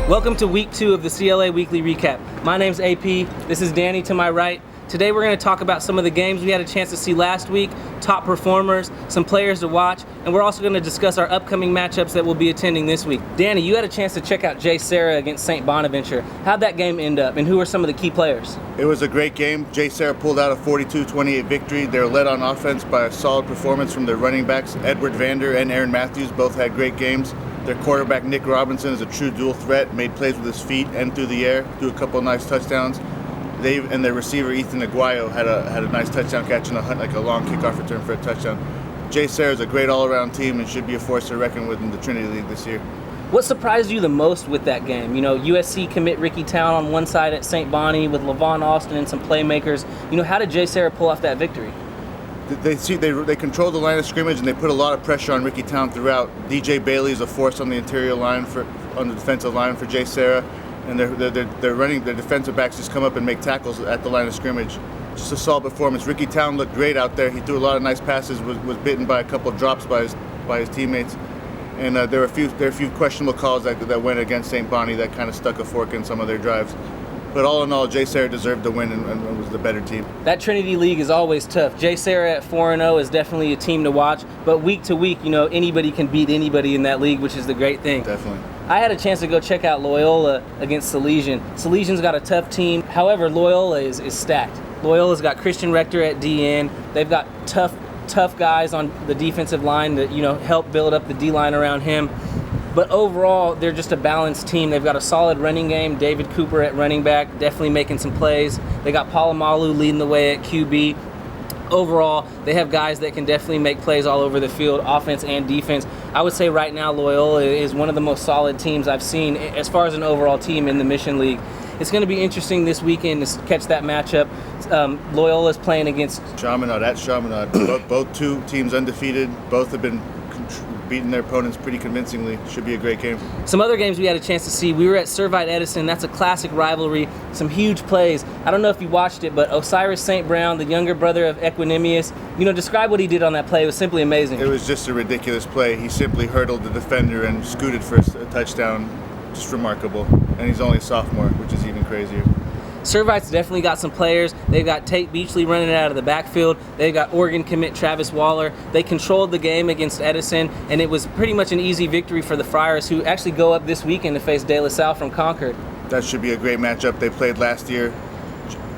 Welcome to week 2 of the CLA Weekly Recap. My name's AP, this is Danny to my right. Today we're going to talk about some of the games we had a chance to see last week, top performers, some players to watch, and we're also going to discuss our upcoming matchups that we'll be attending this week. Danny, you had a chance to check out JSerra against St Bonaventure. How'd that game end up, and who are some of the key players? It was a great game. JSerra pulled out a 42-28 victory. They were led on offense by a solid performance from their running backs. Edward Vander and Aaron Matthews both had great games. Their quarterback, Nick Robinson, is a true dual threat, made plays with his feet and through the air, threw a couple of nice touchdowns. And their receiver, Ethan Aguayo, had a nice touchdown catch and a long kickoff return for a touchdown. JSerra is a great all-around team and should be a force to reckon with in the Trinity League this year. What surprised you the most with that game? You know, USC commit Ricky Town on one side at St. Bonnie with Levon Austin and some playmakers. You know, how did JSerra pull off that victory? They control the line of scrimmage and they put a lot of pressure on Ricky Town throughout. DJ Bailey is a force on the interior line on the defensive line for JSerra, and their defensive backs just come up and make tackles at the line of scrimmage. Just a solid performance. Ricky Town looked great out there. He threw a lot of nice passes. Was bitten by a couple of drops by his teammates, and there were a few questionable calls that went against St. Bonnie that kind of stuck a fork in some of their drives. But all in all, JSerra deserved the win and was the better team. That Trinity League is always tough. JSerra at 4-0 is definitely a team to watch. But week to week, you know, anybody can beat anybody in that league, which is the great thing. Definitely. I had a chance to go check out Loyola against Salesian. Salesian's got a tough team. However, Loyola is stacked. Loyola's got Christian Rector at DN. They've got tough guys on the defensive line that, you know, help build up the D-line around him. But overall, they're just a balanced team. They've got a solid running game. David Cooper at running back, definitely making some plays. They got Palomalu leading the way at QB. Overall, they have guys that can definitely make plays all over the field, offense and defense. I would say right now Loyola is one of the most solid teams I've seen as far as an overall team in the Mission League. It's going to be interesting this weekend to catch that matchup. Loyola's playing against Chaminade at Chaminade. both two teams undefeated. Both have been beating their opponents pretty convincingly. Should be a great game. Some other games we had a chance to see. We were at Servite Edison. That's a classic rivalry. Some huge plays. I don't know if you watched it, but Osiris St. Brown, the younger brother of Equinemius, you know, describe what he did on that play. It was simply amazing. It was just a ridiculous play. He simply hurdled the defender and scooted for a touchdown. Just remarkable. And he's only a sophomore, which is even crazier. Servite's definitely got some players. They've got Tate Beachley running it out of the backfield. They've got Oregon commit Travis Waller. They controlled the game against Edison, and it was pretty much an easy victory for the Friars, who actually go up this weekend to face De La Salle from Concord. That should be a great matchup. They played last year.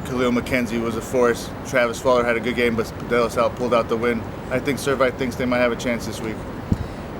Khalil McKenzie was a force. Travis Waller had a good game, but De La Salle pulled out the win. I think Servite thinks they might have a chance this week.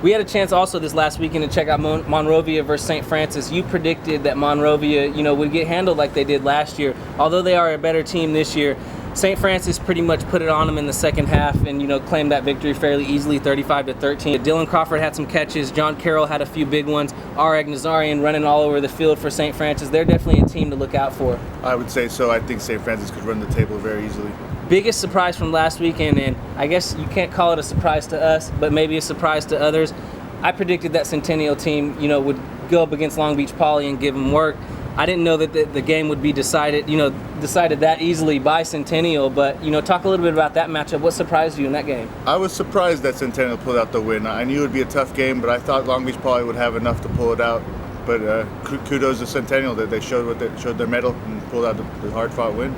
We had a chance also this last weekend to check out Monrovia versus St. Francis. You predicted that Monrovia, you know, would get handled like they did last year. Although they are a better team this year, St. Francis pretty much put it on them in the second half and, you know, claimed that victory fairly easily, 35-13. Dylan Crawford had some catches. John Carroll had a few big ones. Areg Nazarian running all over the field for St. Francis. They're definitely a team to look out for. I would say so. I think St. Francis could run the table very easily. Biggest surprise from last weekend, and I guess you can't call it a surprise to us, but maybe a surprise to others. I predicted that Centennial team, you know, would go up against Long Beach Poly and give them work. I didn't know that the game would be decided that easily by Centennial, but, you know, talk a little bit about that matchup. What surprised you in that game? I was surprised that Centennial pulled out the win. I knew it would be a tough game, but I thought Long Beach Poly would have enough to pull it out. But kudos to Centennial that they showed their mettle and pulled out the hard-fought win.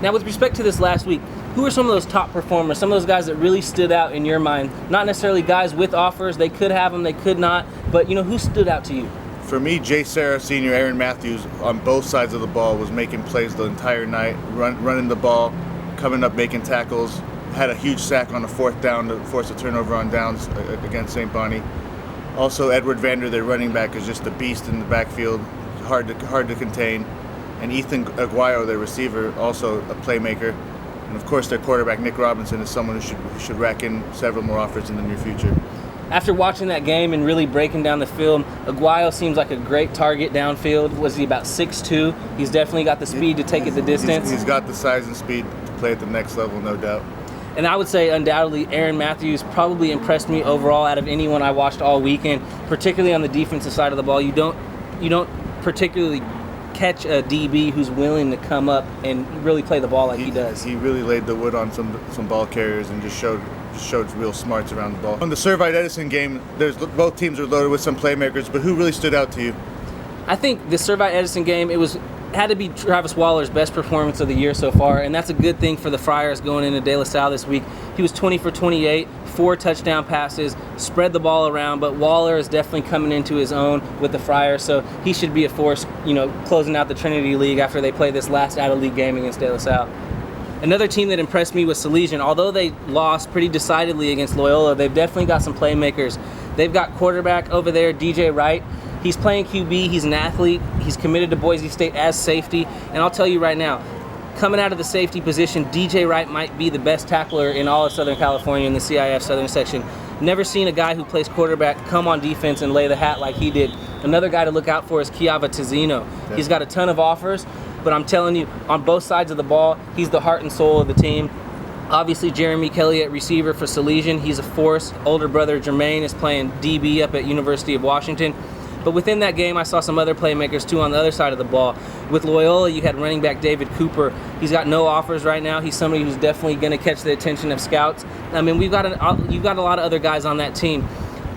Now, with respect to this last week, who are some of those top performers, some of those guys that really stood out in your mind? Not necessarily guys with offers. They could have them, they could not. But, you know, who stood out to you? For me, JSerra senior Aaron Matthews on both sides of the ball was making plays the entire night, running the ball, coming up, making tackles. Had a huge sack on the fourth down to force a turnover on downs against St. Bonnie. Also, Edward Vander, their running back, is just a beast in the backfield, hard to contain. And Ethan Aguayo, their receiver, also a playmaker. And of course, their quarterback, Nick Robinson, is someone who should rack in several more offers in the near future. After watching that game and really breaking down the film, Aguayo seems like a great target downfield. Was he about 6'2"? He's definitely got the speed to take it the distance. He's got the size and speed to play at the next level, no doubt. And I would say undoubtedly Aaron Matthews probably impressed me overall out of anyone I watched all weekend, particularly on the defensive side of the ball. You don't particularly catch a DB who's willing to come up and really play the ball like he does. He really laid the wood on some ball carriers and just showed real smarts around the ball. On the Servite Edison game, both teams are loaded with some playmakers, but who really stood out to you? I think the Servite Edison game, had to be Travis Waller's best performance of the year so far, and that's a good thing for the Friars going into De La Salle this week. He was 20 for 28, 4 touchdown passes, spread the ball around, but Waller is definitely coming into his own with the Friars, so he should be a force, closing out the Trinity League after they play this last out-of-league game against De La Salle. Another team that impressed me was Salesian. Although they lost pretty decidedly against Loyola, they've definitely got some playmakers. They've got quarterback over there, DJ Wright. He's playing QB, he's an athlete, he's committed to Boise State as safety, and I'll tell you right now, coming out of the safety position, DJ Wright might be the best tackler in all of Southern California in the CIF Southern section. Never seen a guy who plays quarterback come on defense and lay the hat like he did. Another guy to look out for is Kiava Tizino. He's got a ton of offers, but I'm telling you, on both sides of the ball, he's the heart and soul of the team. Obviously, Jeremy Kelly at receiver for Salesian, he's a force. Older brother Jermaine is playing DB up at University of Washington. But within that game, I saw some other playmakers too on the other side of the ball. With Loyola, you had running back David Cooper. He's got no offers right now. He's somebody who's definitely going to catch the attention of scouts. I mean, you've got a lot of other guys on that team.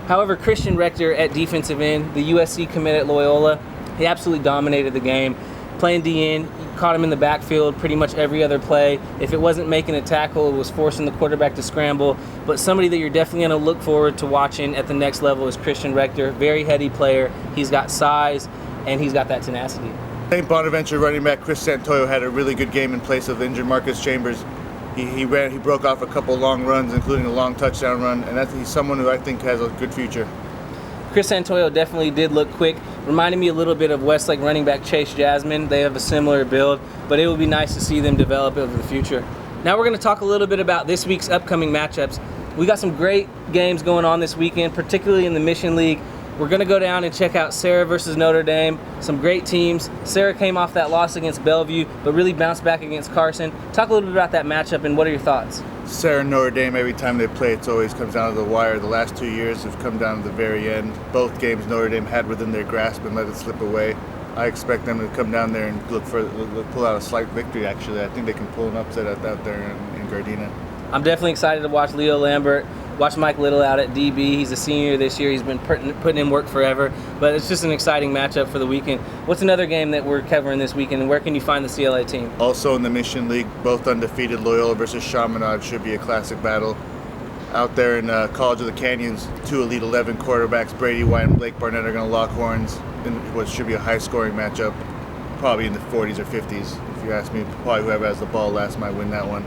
However, Christian Rector at defensive end, the USC commit at Loyola, he absolutely dominated the game. Playing DN, caught him in the backfield pretty much every other play. If it wasn't making a tackle, it was forcing the quarterback to scramble. But somebody that you're definitely going to look forward to watching at the next level is Christian Rector. Very heady player. He's got size, and he's got that tenacity. St Bonaventure running back Chris Santoyo had a really good game in place of injured Marcus Chambers. He broke off a couple long runs, including a long touchdown run, and he's someone who I think has a good future. Chris Santoyo definitely did look quick. Reminded me a little bit of Westlake running back Chase Jasmine. They have a similar build, but it would be nice to see them develop over the future. Now we're going to talk a little bit about this week's upcoming matchups. We got some great games going on this weekend, particularly in the Mission League. We're going to go down and check out CLA versus Notre Dame. Some great teams. CLA came off that loss against Bellevue, but really bounced back against Carson. Talk a little bit about that matchup, and what are your thoughts? CLA and Notre Dame, every time they play, it always comes down to the wire. The last 2 years have come down to the very end. Both games Notre Dame had within their grasp and let it slip away. I expect them to come down there and pull out a slight victory, actually. I think they can pull an upset out there in Gardena. I'm definitely excited to watch Leo Lambert. Watch Mike Little out at DB. He's a senior this year. He's been putting in work forever. But it's just an exciting matchup for the weekend. What's another game that we're covering this weekend, and where can you find the CLA team? Also in the Mission League, both undefeated, Loyola versus Chaminade should be a classic battle. Out there in College of the Canyons, 2 Elite 11 quarterbacks, Brady White and Blake Barnett, are going to lock horns in what should be a high-scoring matchup, probably in the 40s or 50s. If you ask me, probably whoever has the ball last might win that one.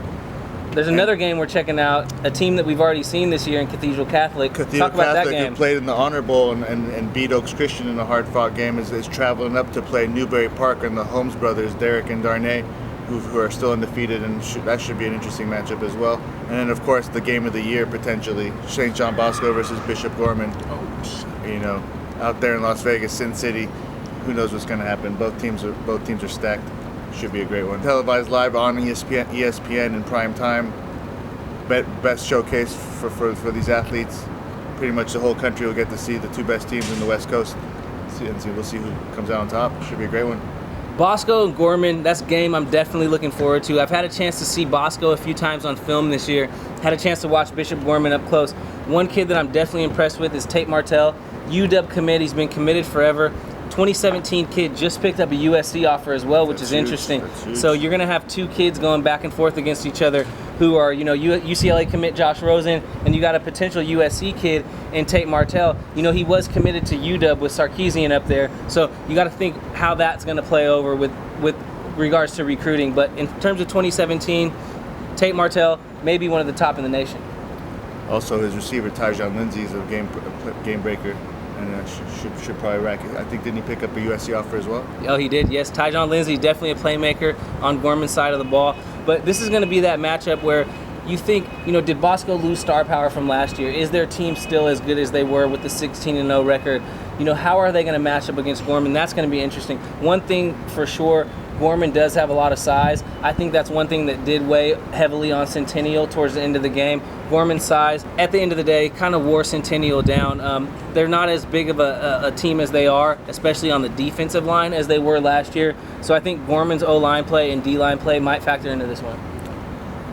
There's another game we're checking out, a team that we've already seen this year in Cathedral Catholic. Talk about that game. Who played in the Honor Bowl and beat Oaks Christian in a hard-fought game, is traveling up to play Newberry Park and the Holmes brothers, Derek and Darnay, who are still undefeated, and that should be an interesting matchup as well. And then, of course, the game of the year, potentially, St. John Bosco versus Bishop Gorman. Out there in Las Vegas, Sin City, who knows what's going to happen. Both teams are stacked. Should be a great one. Televised live on ESPN in prime time. Best showcase for these athletes. Pretty much the whole country will get to see the 2 best teams in the West Coast. We'll see who comes out on top. Should be a great one. Bosco and Gorman, that's a game I'm definitely looking forward to. I've had a chance to see Bosco a few times on film this year. Had a chance to watch Bishop Gorman up close. One kid that I'm definitely impressed with is Tate Martell. UW commit, he's been committed forever. 2017 kid just picked up a USC offer as well, which is interesting. So you're going to have 2 kids going back and forth against each other who are, UCLA commit Josh Rosen, and you got a potential USC kid in Tate Martell. He was committed to UW with Sarkeesian up there. So you got to think how that's going to play over with regards to recruiting. But in terms of 2017, Tate Martell may be one of the top in the nation. Also, his receiver, Tyjon Lindsey, is a game breaker. And should probably rack it. I think, didn't he pick up a USC offer as well? Oh, he did, yes. Tyjon Lindsey, definitely a playmaker on Gorman's side of the ball. But this is going to be that matchup where you think, did Bosco lose star power from last year? Is their team still as good as they were with the 16-0 record? How are they going to match up against Gorman? That's going to be interesting. One thing for sure, Gorman does have a lot of size. I think that's one thing that did weigh heavily on Centennial towards the end of the game. Gorman's size, at the end of the day, kind of wore Centennial down. They're not as big of a team as they are, especially on the defensive line, as they were last year. So I think Gorman's O-line play and D-line play might factor into this one.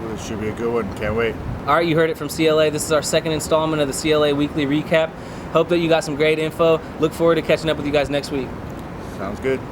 Well, this should be a good one. Can't wait. All right, you heard it from CLA. This is our second installment of the CLA Weekly Recap. Hope that you got some great info. Look forward to catching up with you guys next week. Sounds good.